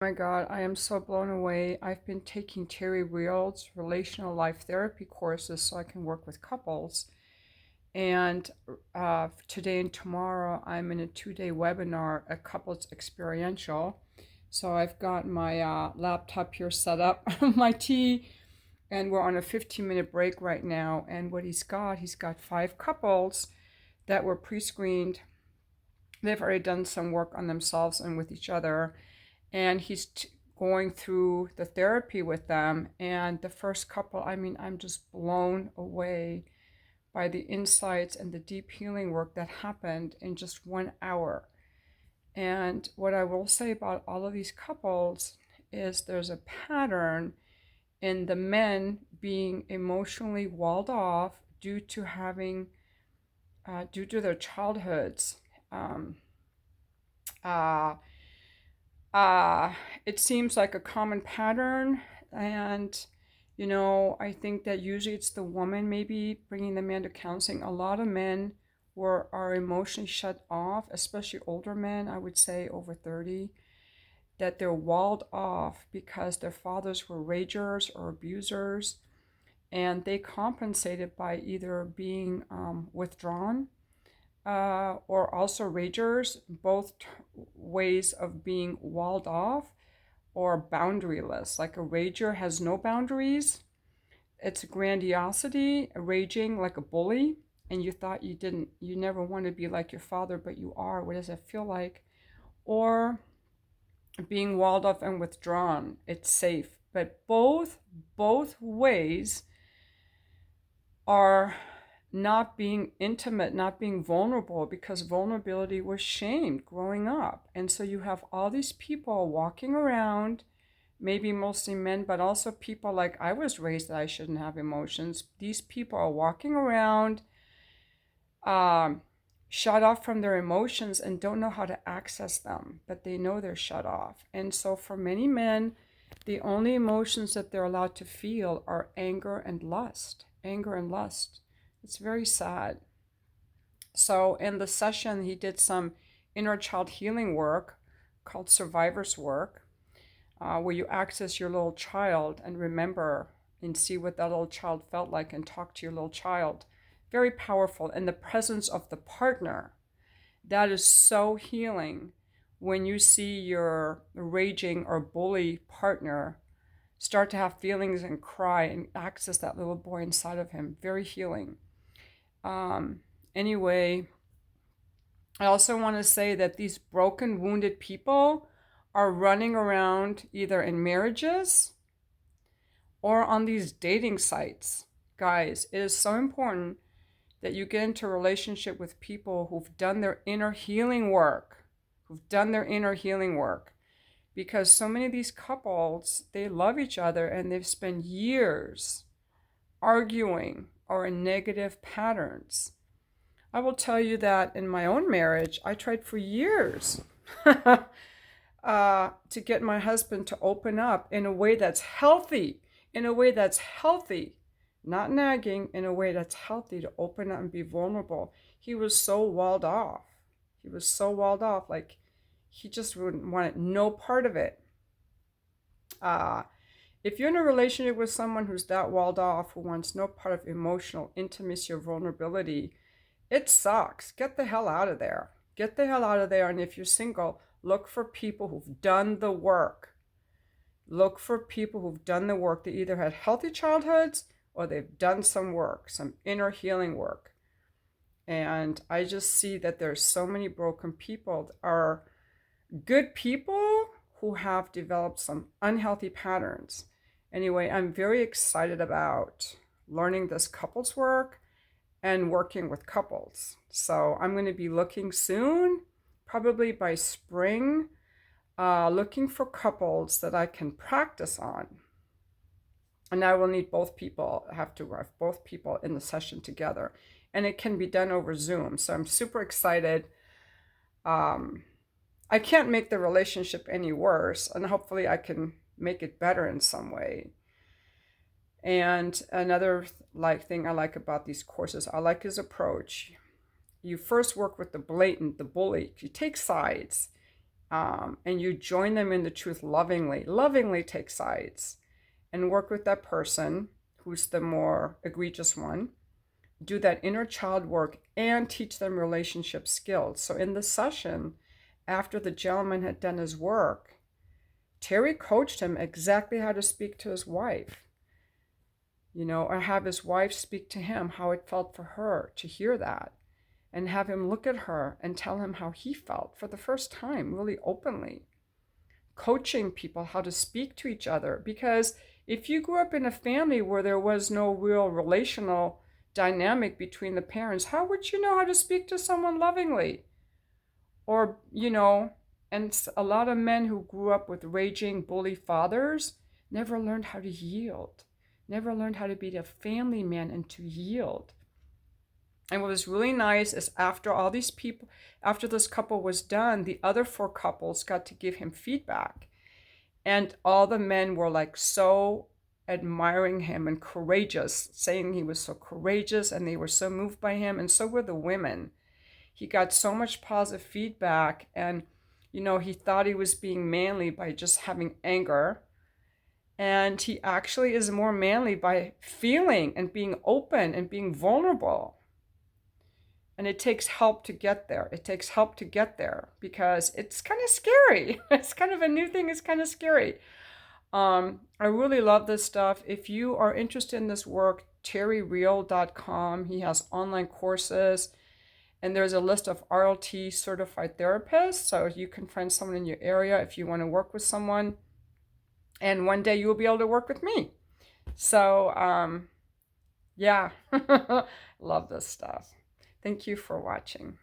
My God, I am so blown away. I've been taking Terry Real's relational life therapy courses so I can work with couples. And today and tomorrow, I'm in a 2-day webinar at Couples Experiential. So I've got my laptop here set up, my tea, and we're on a 15-minute break right now. And what he's got 5 couples that were pre-screened. They've already done some work on themselves and with each other, and he's going through the therapy with them. And the first couple, I mean, I'm just blown away by the insights and the deep healing work that happened in just 1 hour. And what I will say about all of these couples is there's a pattern in the men being emotionally walled off due to having, due to their childhoods. Um, uh, uh, it seems like a common pattern. And, I think that usually it's the woman maybe bringing the man to counseling. A lot of men are emotionally shut off, especially older men, I would say over 30, that they're walled off because their fathers were ragers or abusers. And they compensated by either being withdrawn or also ragers, both ways of being walled off or boundaryless. Like a rager has no boundaries. It's grandiosity, raging like a bully, and you thought you never want to be like your father, but you are. What does it feel like? Or being walled off and withdrawn. It's safe. But both ways are not being intimate, not being vulnerable, because vulnerability was shamed growing up. And so you have all these people walking around, maybe mostly men, but also people like I was raised that I shouldn't have emotions. These people are walking around um, shut off from their emotions and don't know how to access them, but they know they're shut off. And so for many men, the only emotions that they're allowed to feel are anger and lust. Anger and lust. It's very sad. So in the session, he did some inner child healing work called survivor's work, where you access your little child and remember and see what that little child felt like and talk to your little child. Very powerful. In the presence of the partner, that is so healing when you see your raging or bully partner start to have feelings and cry and access that little boy inside of him. Very healing. Anyway, I also want to say that these broken, wounded people are running around either in marriages or on these dating sites. Guys, it is so important that you get into a relationship with people who've done their inner healing work, because so many of these couples, they love each other and they've spent years arguing or in negative patterns. I will tell you that in my own marriage, I tried for years to get my husband to open up in a way that's healthy, not nagging, in a way that's healthy, to open up and be vulnerable. He was so walled off. Like he just wouldn't want no part of it. If you're in a relationship with someone who's that walled off, who wants no part of emotional intimacy or vulnerability, it sucks. Get the hell out of there. And if you're single, look for people who've done the work. They either had healthy childhoods or they've done some work, some inner healing work. And I just see that there's so many broken people that are good people who have developed some unhealthy patterns. Anyway, I'm very excited about learning this couples work and working with couples. So I'm going to be looking soon, probably by spring, looking for couples that I can practice on. And I will need both people, have to have both people in the session together. And it can be done over Zoom. So I'm super excited. I can't make the relationship any worse, and hopefully I can make it better in some way. And another thing I like about these courses, I like his approach. You first work with the blatant, the bully. You take sides. and you join them in the truth lovingly. Lovingly take sides and work with that person who's the more egregious one. Do that inner child work and teach them relationship skills. So in the session, after the gentleman had done his work, Terry coached him exactly how to speak to his wife, or have his wife speak to him how it felt for her to hear that, and have him look at her and tell him how he felt for the first time, really openly. Coaching people how to speak to each other, because if you grew up in a family where there was no real relational dynamic between the parents, how would you know how to speak to someone lovingly? Or, and a lot of men who grew up with raging bully fathers never learned how to yield, never learned how to be a family man and to yield. And what was really nice is after this couple was done, the other 4 couples got to give him feedback. And all the men were like so admiring him and courageous, saying he was so courageous, and they were so moved by him, and so were the women. He got so much positive feedback, and he thought he was being manly by just having anger. And he actually is more manly by feeling and being open and being vulnerable. And it takes help to get there. It takes help to get there because it's kind of scary. It's kind of a new thing. It's kind of scary. I really love this stuff. If you are interested in this work, terryreal.com. He has online courses, and there's a list of RLT certified therapists. So you can find someone in your area if you want to work with someone. And one day you will be able to work with me. So, yeah, love this stuff. Thank you for watching.